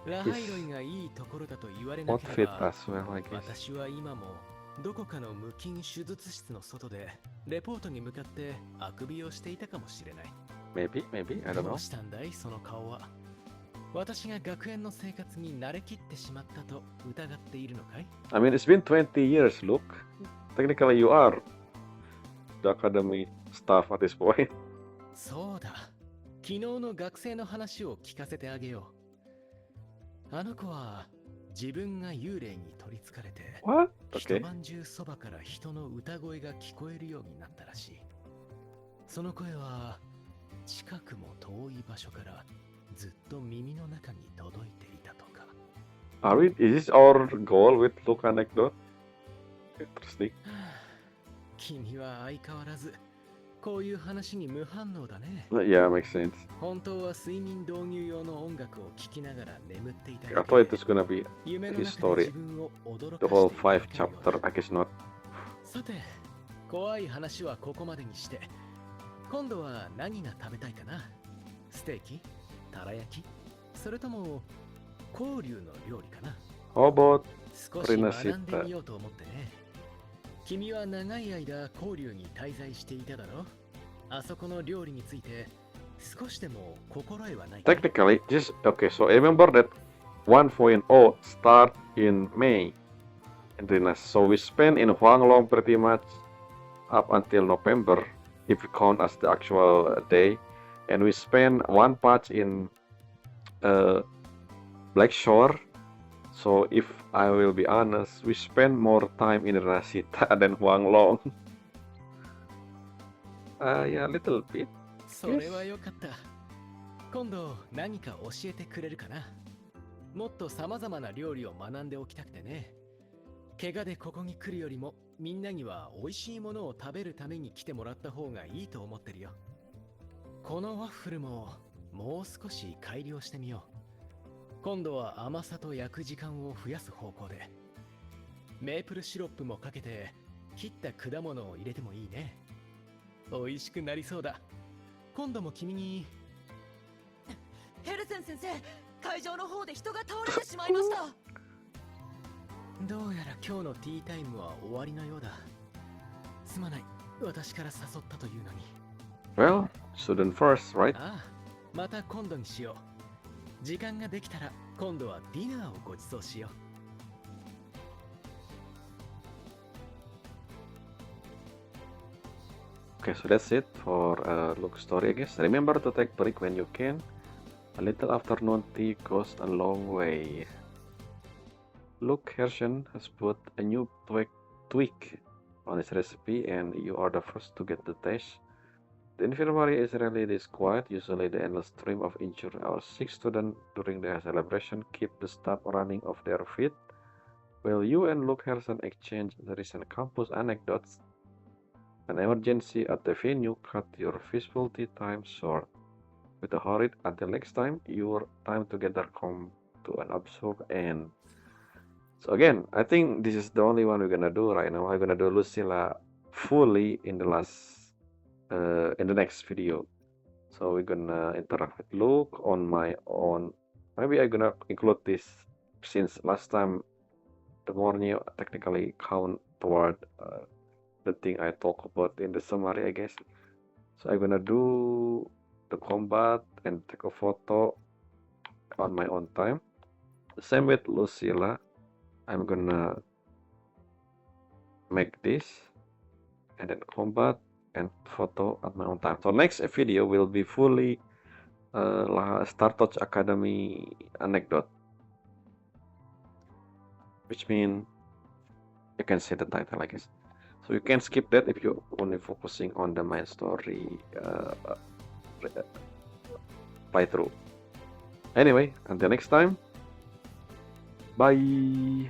ラハイロイがいいところだと言われなけ outfit れば、 as well, I guess. 私は今もどこかの無菌手術室の外でレポートに向かってあくびをしていたかもしれない。 Maybe, I don't ど know. うしたんだいその顔は。私が学園の生活に慣れきってしまったと疑っているのかい？ I mean, it's been 20 years, Luke. Technically, you are the academy staff at this point. そうだ。昨日の学生の話を聞かせてあげよう。あの子は自分が幽霊に取りつかれて、 What? 一 Okay. 晩中そばから人の歌声が聞こえるようになったらしい。その声は近くも遠い場所からずっと耳の中に届いていたとか。 Is this our goal with Luke Anecdote? Interesting. 君は相変わらずこういう話に無反応だね。 Yeah, makes sense. 本当は睡眠導入用の音楽を聴きながら眠っていた I だ thought け it was gonna be 夢の his 中で story. 自分を驚 The か whole してい 5ただけるよう chapter. だ。 I guess not. さて、怖い話はここまでにして、今度は何が食べたいかな？ステーキ？たら焼き？それとも香流の料理かな？ How about 少し学んでみようと思ってね。君は長い間香流に滞在していただろ？あそこの料理について少しでも心得はないか？ technically just okay? So I remember that 1.0 start in May, and then so we spent in Huanglong pretty much up until November, if we count as the actual day, and we spend one patch in Blackshore. So if I will be honest, we spend more time in Rasita than Huang Long. Yeah, a little bit. それはよかった。今度何か教えてくれるかな。もっと様々な料理を学んでおきたくてね。怪我でここに来るよりもみんなには美味しいものを食べるために来てもらった方がいいと思ってるよ。このワッフルももう少し改良してみよう。今度は甘さと焼く時間を増やす方向で。メープルシロップもかけて切った果物を入れてもいいね。美味しくなりそうだ。今度も君に。ヘルセン先生、会場の方で人が倒れてしまいました。どうやら今日のティータイムは終わりのようだ。すまない、私から誘ったというのに。Well, student first, right? ああ、また今度にしよう。時間ができたら今度はディナーをご馳走しよう。Okay, so that's it for Luke's story, I guess. Remember to take break when you can. A little afternoon tea goes a long way. Luke Herschen has put a new tweak on his recipe, and you are the first to get the taste. The infirmary is really this quiet. Usually the endless stream of injured or sick students during the celebration keep the staff running off their feet. While you and Luke Herschen exchange the recent campus anecdotes, an emergency at the venue cut your peaceful tea time short. With a hurried until next time, your time together come to an absurd end. So again, I think this is the only one we're gonna do right now. I'm gonna do Lucilla fully in the in the next video. So we're gonna interact with Luke on my own. Maybe I'm gonna include this since last time the Mornye technically count toward the thing I talk about in the summary, I guess. So I'm gonna do the combat and take a photo on my own time. Same with Lucilla. I'm gonna make this and then combat and photo at my own time. So next video will be fully Star Touch Academy anecdote, which means you can see the title, I guess. So you can skip that if you're only focusing on the main story playthrough. Anyway, until next time, bye.